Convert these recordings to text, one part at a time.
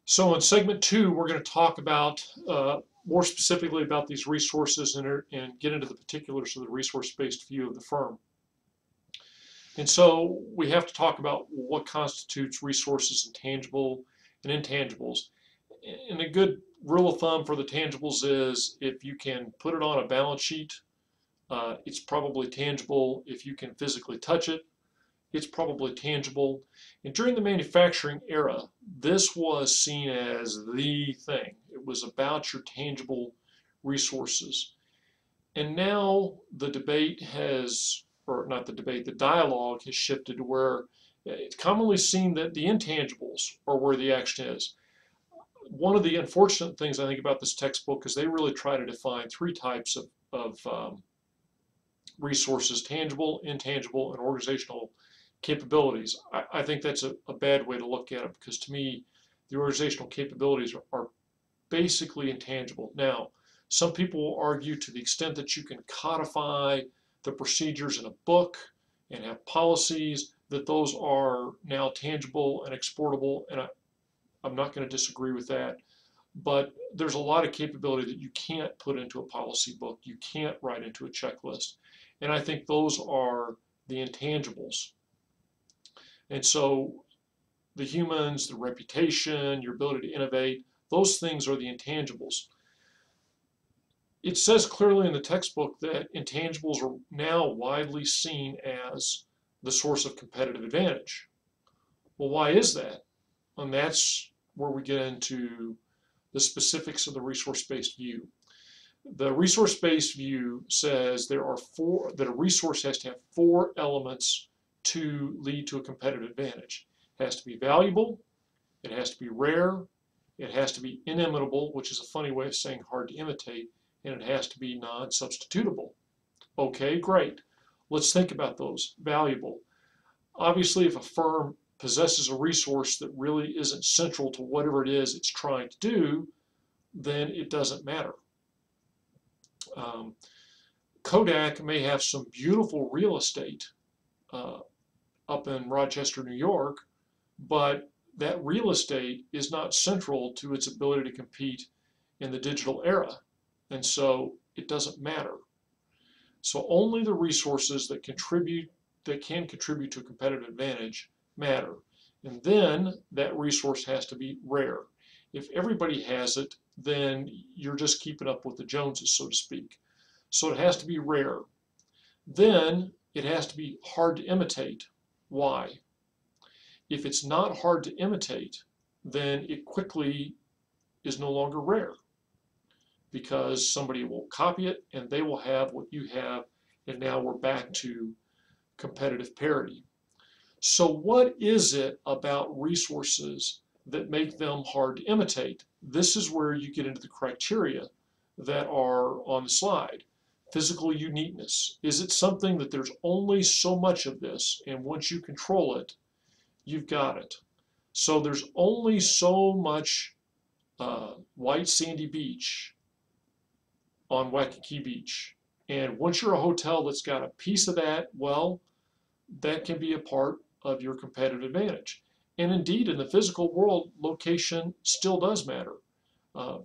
So in segment two, we're going to talk about more specifically about these resources and get into the particulars of the resource-based view of the firm. And so we have to talk about what constitutes resources and tangible and intangibles. And a good rule of thumb for the tangibles is if you can put it on a balance sheet, it's probably tangible. If you can physically touch it, it's probably tangible. And during the manufacturing era, this was seen as the thing. It was about your tangible resources. And now the debate has, or not the debate, the dialogue has shifted to where it's commonly seen that the intangibles are where the action is. One of the unfortunate things I think about this textbook is they really try to define three types of resources: tangible, intangible, and organizational capabilities. I think that's a bad way to look at it, because to me, the organizational capabilities are basically intangible. Now, some people will argue to the extent that you can codify the procedures in a book and have policies, that those are now tangible and exportable, and I'm not going to disagree with that. But there's a lot of capability that you can't put into a policy book, you can't write into a checklist. And I think those are the intangibles. And so the humans, the reputation, your ability to innovate, those things are the intangibles. It says clearly in the textbook that intangibles are now widely seen as the source of competitive advantage. Well, why is that? And that's where we get into the specifics of the resource-based view. The resource-based view says that a resource has to have four elements to lead to a competitive advantage. It has to be valuable, it has to be rare, it has to be inimitable, which is a funny way of saying hard to imitate, and it has to be non-substitutable. Okay, great. Let's think about those. Valuable. Obviously, if a firm possesses a resource that really isn't central to whatever it is it's trying to do, then it doesn't matter. Kodak may have some beautiful real estate up in Rochester, New York, but that real estate is not central to its ability to compete in the digital era. And so it doesn't matter. So only the resources that can contribute to a competitive advantage matter. And then that resource has to be rare. If everybody has it, then you're just keeping up with the Joneses, so to speak. So it has to be rare. Then it has to be hard to imitate. Why? If it's not hard to imitate, then it quickly is no longer rare, because somebody will copy it and they will have what you have, and now we're back to competitive parity. So what is it about resources that make them hard to imitate? This is where you get into the criteria that are on the slide. Physical uniqueness. Is it something that there's only so much of this, and once you control it, you've got it? So there's only so much white sandy beach on Waikiki Beach. And once you're a hotel that's got a piece of that, well, that can be a part of your competitive advantage. And indeed, in the physical world, location still does matter.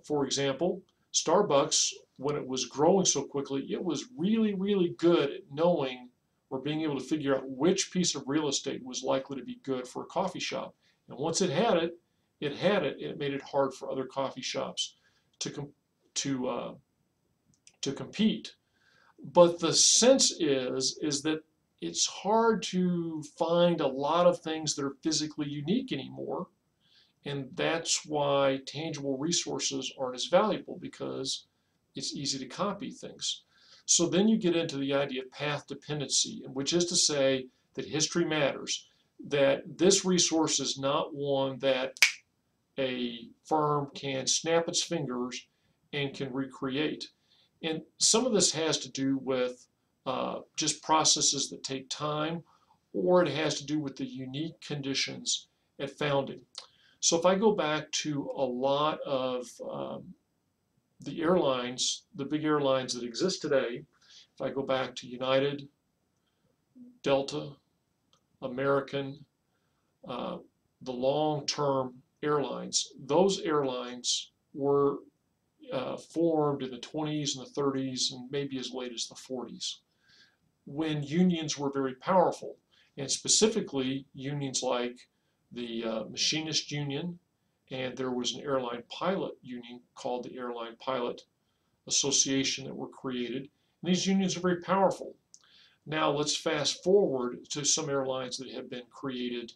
For example, Starbucks, when it was growing so quickly, it was really, really good at knowing or being able to figure out which piece of real estate was likely to be good for a coffee shop. And once it had it, and it made it hard for other coffee shops to compete. But the sense is that it's hard to find a lot of things that are physically unique anymore. And that's why tangible resources aren't as valuable, because it's easy to copy things. So then you get into the idea of path dependency, which is to say that history matters, that this resource is not one that a firm can snap its fingers and can recreate. And some of this has to do with just processes that take time, or it has to do with the unique conditions at founding. So if I go back to a lot of the airlines, the big airlines that exist today, if I go back to United, Delta, American, the long-term airlines. Those airlines were formed in the 20s and the 30s and maybe as late as the 40s, when unions were very powerful, and specifically unions like the Machinist Union, and there was an airline pilot union called the Airline Pilot Association that were created. And these unions are very powerful. Now let's fast forward to some airlines that have been created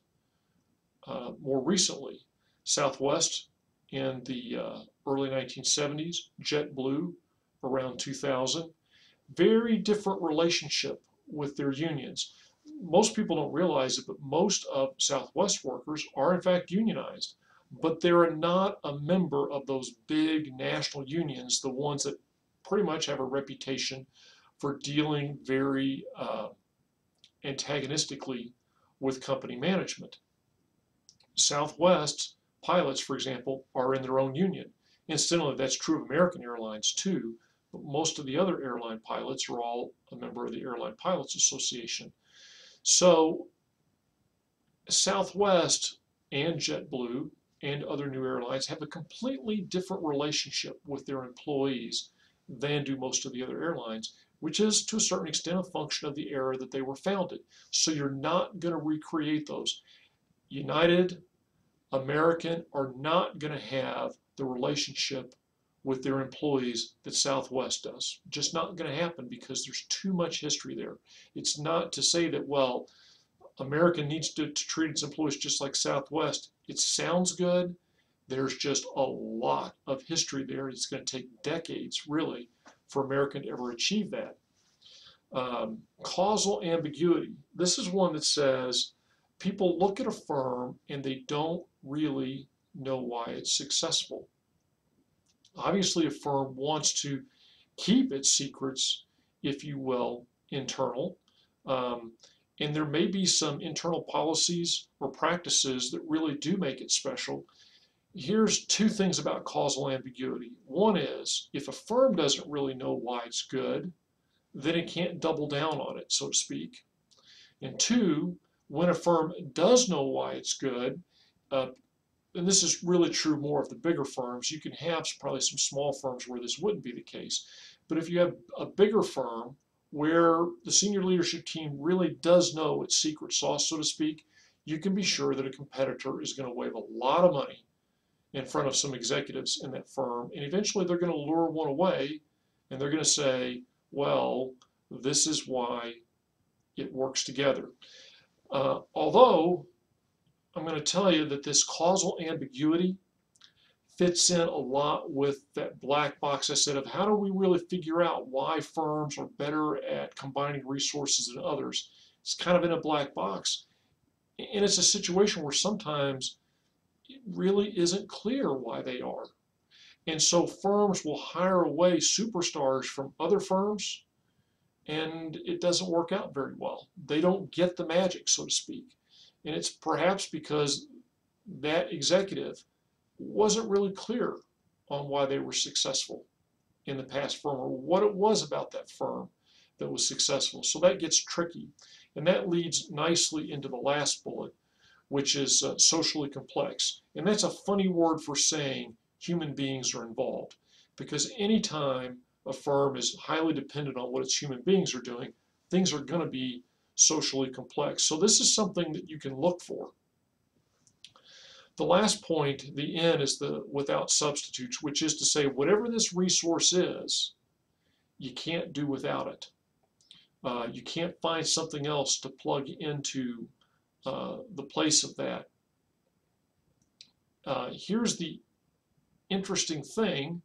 more recently. Southwest in the early 1970s, JetBlue around 2000. Very different relationship with their unions. Most people don't realize it, but most of Southwest workers are in fact unionized, but they're not a member of those big national unions, the ones that pretty much have a reputation for dealing very antagonistically with company management. Southwest pilots, for example, are in their own union. Incidentally, that's true of American Airlines too, but most of the other airline pilots are all a member of the Airline Pilots Association. So Southwest and JetBlue and other new airlines have a completely different relationship with their employees than do most of the other airlines, which is to a certain extent a function of the era that they were founded. So you're not going to recreate those. United, American are not going to have the relationship with their employees that Southwest does. Just not going to happen because there's too much history there. It's not to say that, well, American needs to treat its employees just like Southwest. It sounds good. There's just a lot of history there. It's going to take decades, really, for American to ever achieve that. Causal ambiguity. This is one that says people look at a firm and they don't really know why it's successful. Obviously, a firm wants to keep its secrets, if you will, internal. And there may be some internal policies or practices that really do make it special. Here's two things about causal ambiguity. One is, if a firm doesn't really know why it's good, then it can't double down on it, so to speak. And two, when a firm does know why it's good, and this is really true more of the bigger firms, you can have probably some small firms where this wouldn't be the case. But if you have a bigger firm where the senior leadership team really does know its secret sauce, so to speak, you can be sure that a competitor is going to wave a lot of money in front of some executives in that firm, and eventually they're going to lure one away, and they're going to say, well, this is why it works together. Although, I'm going to tell you that this causal ambiguity fits in a lot with that black box I said of how do we really figure out why firms are better at combining resources than others. It's kind of in a black box. And it's a situation where sometimes it really isn't clear why they are. And so firms will hire away superstars from other firms, and it doesn't work out very well. They don't get the magic, so to speak. And it's perhaps because that executive wasn't really clear on why they were successful in the past firm or what it was about that firm that was successful. So that gets tricky. And that leads nicely into the last bullet, which is socially complex. And that's a funny word for saying human beings are involved, because anytime a firm is highly dependent on what its human beings are doing, things are going to be socially complex. So this is something that you can look for. The last point, the N, is the without substitutes, which is to say whatever this resource is, you can't do without it. You can't find something else to plug into the place of that. Here's the interesting thing.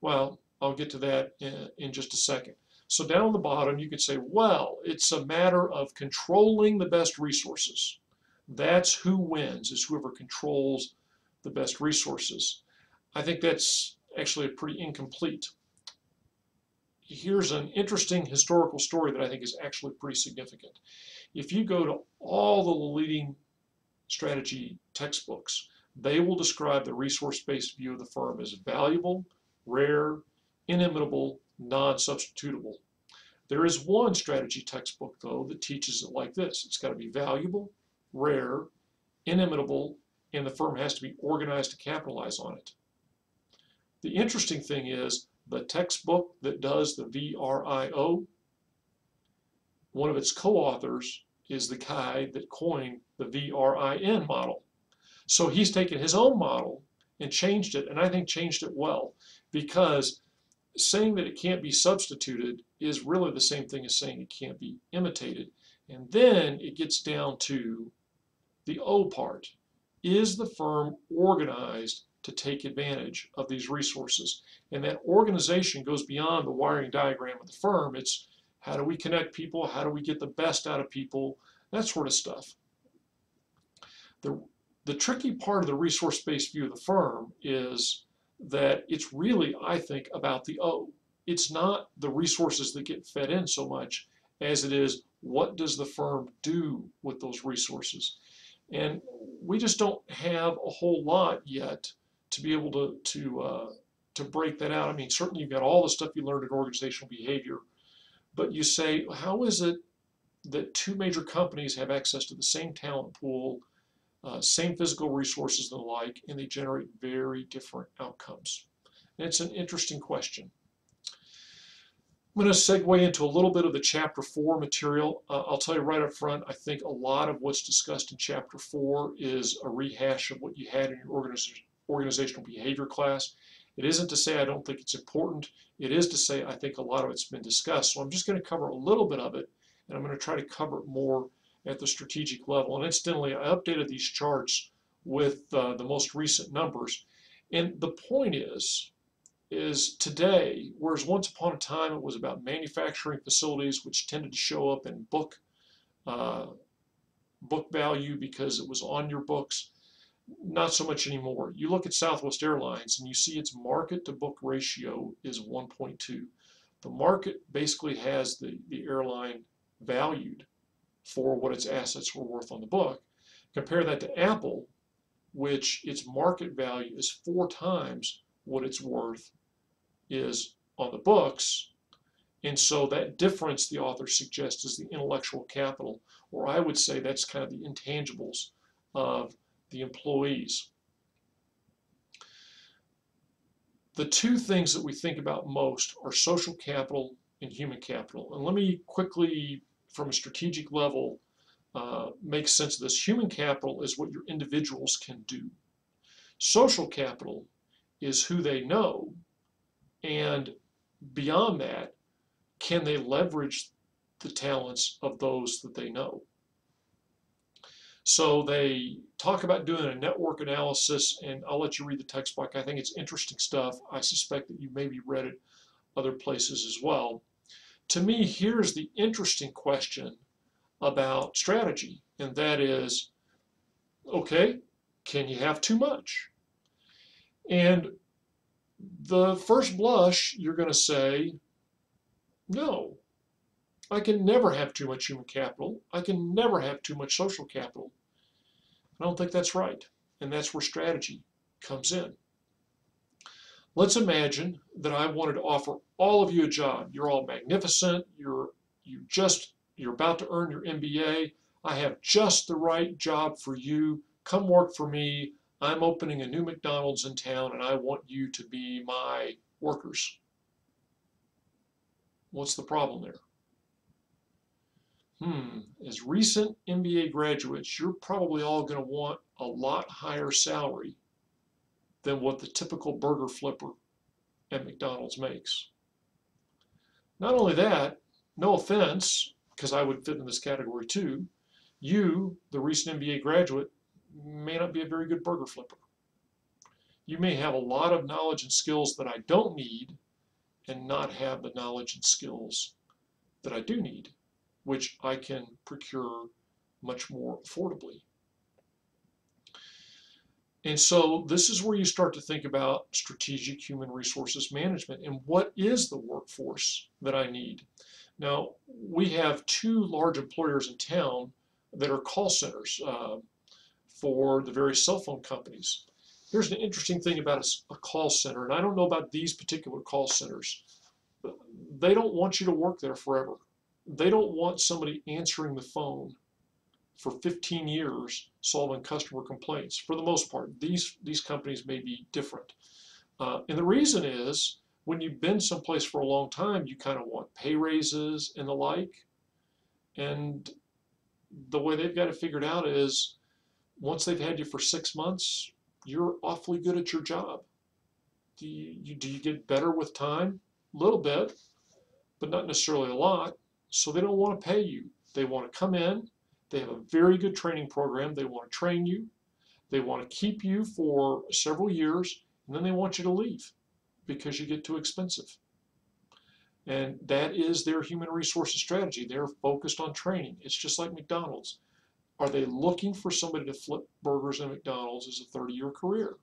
Well, I'll get to that in just a second. So down on the bottom, you could say, well, it's a matter of controlling the best resources. That's who wins, is whoever controls the best resources. I think that's actually pretty incomplete. Here's an interesting historical story that I think is actually pretty significant. If you go to all the leading strategy textbooks, they will describe the resource-based view of the firm as valuable, rare, inimitable, non-substitutable. There is one strategy textbook, though, that teaches it like this. It's got to be valuable, rare, inimitable, and the firm has to be organized to capitalize on it. The interesting thing is the textbook that does the VRIO, one of its co-authors is the guy that coined the VRIN model. So he's taken his own model and changed it, and I think changed it well, because saying that it can't be substituted is really the same thing as saying it can't be imitated. And then it gets down to the O part. Is the firm organized to take advantage of these resources? And that organization goes beyond the wiring diagram of the firm. It's how do we connect people? How do we get the best out of people? That sort of stuff. The tricky part of the resource-based view of the firm is that it's really, I think, about the O. It's not the resources that get fed in so much as it is what does the firm do with those resources. And we just don't have a whole lot yet to be able to break that out. I mean, certainly you've got all the stuff you learned in organizational behavior, but you say, how is it that two major companies have access to the same talent pool, same physical resources and the like, and they generate very different outcomes? And it's an interesting question. I'm going to segue into a little bit of the Chapter 4 material. I'll tell you right up front, I think a lot of what's discussed in Chapter 4 is a rehash of what you had in your organizational behavior class. It isn't to say I don't think it's important. It is to say I think a lot of it's been discussed. So I'm just going to cover a little bit of it, and I'm going to try to cover it more at the strategic level. And incidentally, I updated these charts with the most recent numbers. And the point is today, whereas once upon a time it was about manufacturing facilities, which tended to show up in book value because it was on your books, not so much anymore. You look at Southwest Airlines and you see its market to book ratio is 1.2. The market basically has the airline valued for what its assets were worth on the book. Compare that to Apple, which its market value is 4 times what it's worth is on the books. And so that difference, the author suggests, is the intellectual capital, or I would say that's kind of the intangibles of the employees. The two things that we think about most are social capital and human capital. And let me quickly, from a strategic level, make sense of this. Human capital is what your individuals can do. Social capital is who they know, and beyond that, can they leverage the talents of those that they know? So they talk about doing a network analysis, and I'll let you read the textbook. I think it's interesting stuff. I suspect that you maybe read it other places as well. To me, here's the interesting question about strategy, and that is, okay, can you have too much? And the first blush, you're going to say, no, I can never have too much human capital. I can never have too much social capital. I don't think that's right. And that's where strategy comes in. Let's imagine that I wanted to offer all of you a job. You're all magnificent. You're about to earn your MBA. I have just the right job for you. Come work for me. I'm opening a new McDonald's in town, and I want you to be my workers. What's the problem there? As recent MBA graduates, you're probably all going to want a lot higher salary than what the typical burger flipper at McDonald's makes. Not only that, no offense, because I would fit in this category too, you, the recent MBA graduate, may not be a very good burger flipper. You may have a lot of knowledge and skills that I don't need and not have the knowledge and skills that I do need, which I can procure much more affordably. And so this is where you start to think about strategic human resources management and what is the workforce that I need. Now, we have 2 large employers in town that are call centers for the various cell phone companies. Here's an interesting thing about a call center, and I don't know about these particular call centers. They don't want you to work there forever. They don't want somebody answering the phone for 15 years solving customer complaints. For the most part, these companies may be different. And the reason is when you've been someplace for a long time, you kind of want pay raises and the like. And the way they've got it figured out is once they've had you for 6 months, you're awfully good at your job. Do you get better with time? A little bit, but not necessarily a lot. So they don't want to pay you. They want to come in. They have a very good training program. They want to train you. They want to keep you for several years, and then they want you to leave because you get too expensive. And that is their human resources strategy. They're focused on training. It's just like McDonald's. Are they looking for somebody to flip burgers in McDonald's as a 30-year career?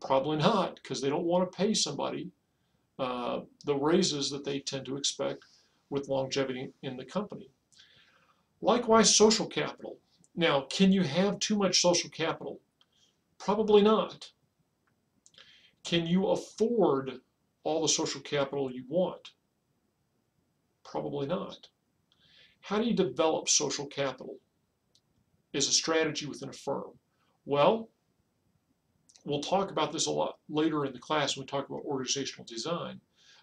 Probably not, because they don't want to pay somebody the raises that they tend to expect with longevity in the company. Likewise, social capital. Now, can you have too much social capital? Probably not. Can you afford all the social capital you want? Probably not. How do you develop social capital as a strategy within a firm? Well, we'll talk about this a lot later in the class when we talk about organizational design,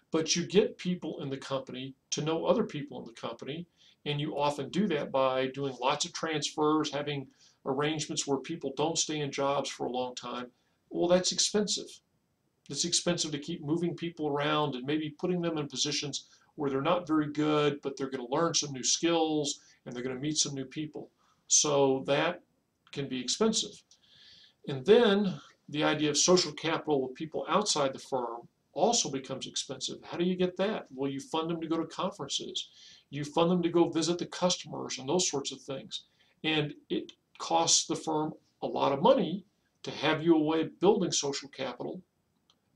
but you get people in the company to know other people in the company, and you often do that by doing lots of transfers, having arrangements where people don't stay in jobs for a long time. Well, that's expensive. It's expensive to keep moving people around and maybe putting them in positions where they're not very good, but they're going to learn some new skills and they're going to meet some new people. So that can be expensive. And then the idea of social capital with people outside the firm also becomes expensive. How do you get that? Well, you fund them to go to conferences. You fund them to go visit the customers and those sorts of things. And it costs the firm a lot of money to have you away building social capital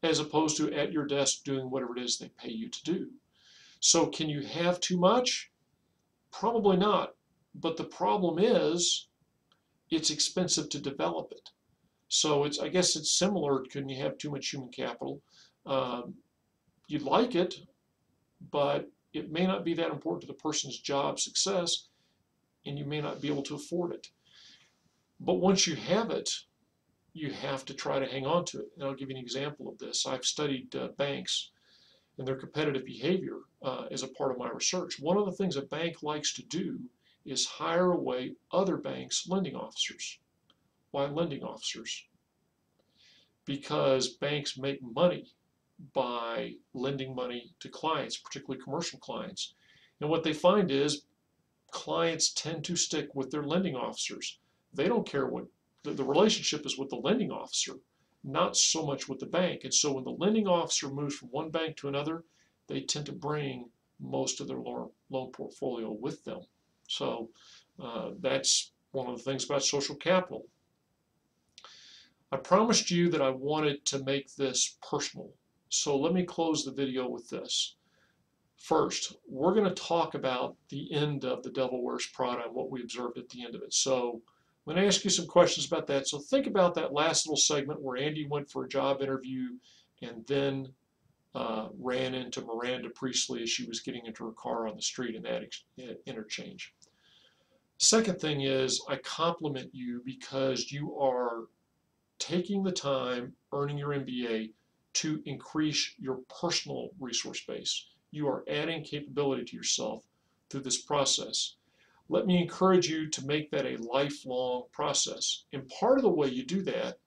as opposed to at your desk doing whatever it is they pay you to do. So can you have too much? Probably not. But the problem is it's expensive to develop it. So I guess it's similar. Can you have too much human capital? You'd like it, but it may not be that important to the person's job success, and you may not be able to afford it. But once you have it, you have to try to hang on to it. And I'll give you an example of this. I've studied banks and their competitive behavior as a part of my research. One of the things a bank likes to do is hire away other banks' lending officers. Why lending officers? Because banks make money by lending money to clients, particularly commercial clients. And what they find is clients tend to stick with their lending officers. They don't care what, the relationship is with the lending officer, not so much with the bank. And so when the lending officer moves from one bank to another, they tend to bring most of their loan portfolio with them. So that's one of the things about social capital. I promised you that I wanted to make this personal. So let me close the video with this. First, we're going to talk about the end of the Devil Wears Prada and what we observed at the end of it. So I'm going to ask you some questions about that. So think about that last little segment where Andy went for a job interview and then ran into Miranda Priestley as she was getting into her car on the street in that interchange. Second thing is I compliment you because you are taking the time, earning your MBA, to increase your personal resource base. You are adding capability to yourself through this process. Let me encourage you to make that a lifelong process. And part of the way you do that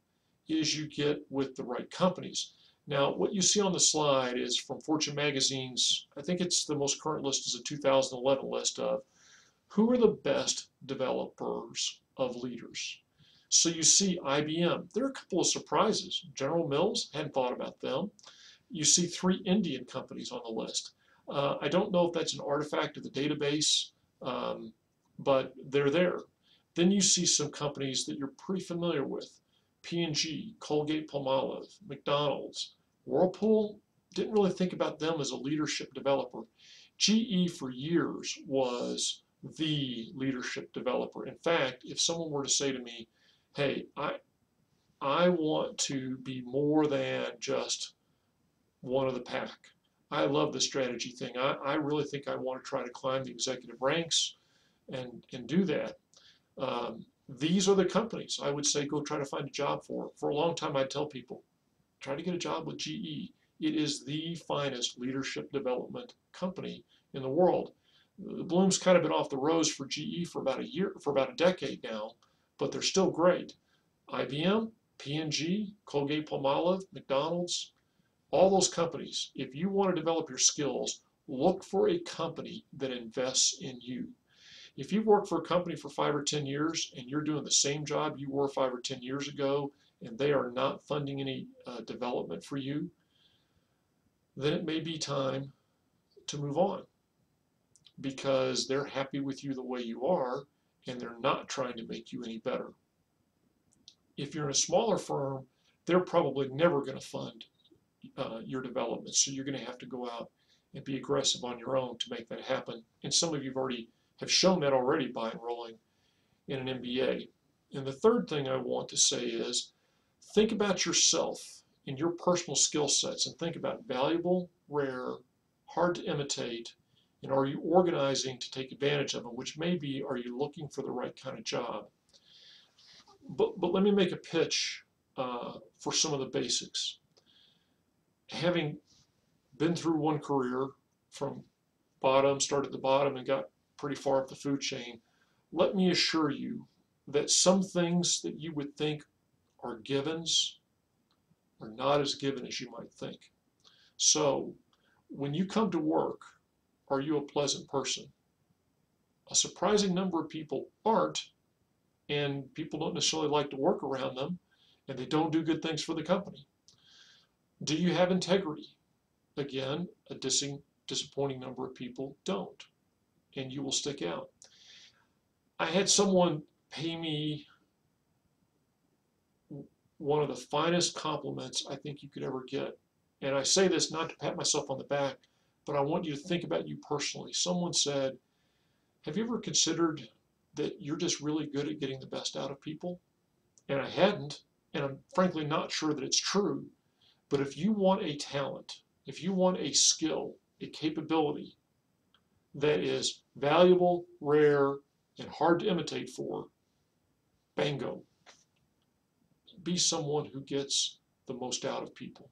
is you get with the right companies. Now, what you see on the slide is from Fortune Magazine's, I think it's the most current list is a 2011 list of who are the best developers of leaders. So you see IBM. There are a couple of surprises. General Mills, hadn't thought about them. You see 3 Indian companies on the list. I don't know if that's an artifact of the database, but they're there. Then you see some companies that you're pretty familiar with. P&G, Colgate-Palmolive, McDonald's, Whirlpool. Didn't really think about them as a leadership developer. GE for years was the leadership developer. In fact, if someone were to say to me, hey, I want to be more than just one of the pack. I love the strategy thing. I really think I want to try to climb the executive ranks and do that. these are the companies I would say go try to find a job for. For a long time, I'd tell people, try to get a job with GE. It is the finest leadership development company in the world. The bloom's kind of been off the rose for GE for about a year, for about a decade now, but they're still great. IBM, P&G, Colgate-Palmolive, McDonald's, all those companies, if you want to develop your skills, look for a company that invests in you. If you've worked for a company for 5 or 10 years and you're doing the same job you were 5 or 10 years ago and they are not funding any development for you, then it may be time to move on because they're happy with you the way you are and they're not trying to make you any better. If you're in a smaller firm, they're probably never going to fund your development, so you're going to have to go out and be aggressive on your own to make that happen. And some of you have shown that already by enrolling in an MBA. And the third thing I want to say is think about yourself and your personal skill sets and think about valuable, rare, hard to imitate, and are you organizing to take advantage of them, which may be, are you looking for the right kind of job? But let me make a pitch for some of the basics. Having been through one career from started at the bottom and got pretty far up the food chain, let me assure you that some things that you would think are givens are not as given as you might think. So when you come to work, are you a pleasant person? A surprising number of people aren't, and people don't necessarily like to work around them, and they don't do good things for the company. Do you have integrity? Again, a disappointing number of people don't, and you will stick out. I had someone pay me one of the finest compliments I think you could ever get. And I say this not to pat myself on the back, but I want you to think about you personally. Someone said, have you ever considered that you're just really good at getting the best out of people? And I hadn't, and I'm frankly not sure that it's true. But if you want a talent, if you want a skill, a capability that is valuable, rare, and hard to imitate for, bingo. Be someone who gets the most out of people.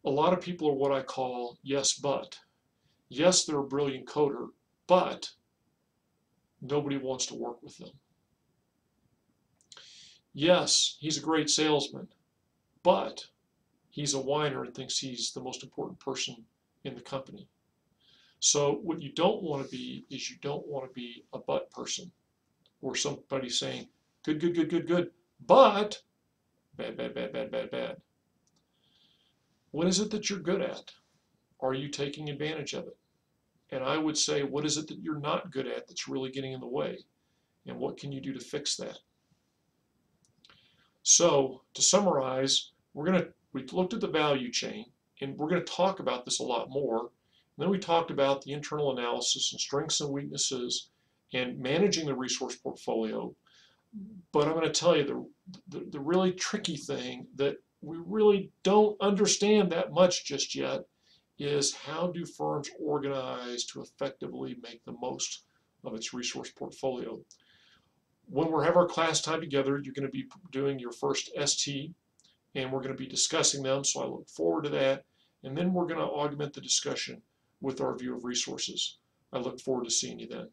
A lot of people are what I call yes, but. Yes, they're a brilliant coder, but nobody wants to work with them. Yes, he's a great salesman, but he's a whiner and thinks he's the most important person in the company. So what you don't want to be is you don't want to be a but person or somebody saying, good, good, good, good, good, but bad, bad, bad, bad, bad, bad. What is it that you're good at? Are you taking advantage of it? And I would say, what is it that you're not good at that's really getting in the way? And what can you do to fix that? So to summarize, we looked at the value chain, and we're going to talk about this a lot more. And then we talked about the internal analysis and strengths and weaknesses and managing the resource portfolio. But I'm going to tell you the really tricky thing that we really don't understand that much just yet is how do firms organize to effectively make the most of its resource portfolio. When we have our class time together, you're going to be doing your first ST, and we're going to be discussing them, so I look forward to that. And then we're going to augment the discussion with our view of resources. I look forward to seeing you then.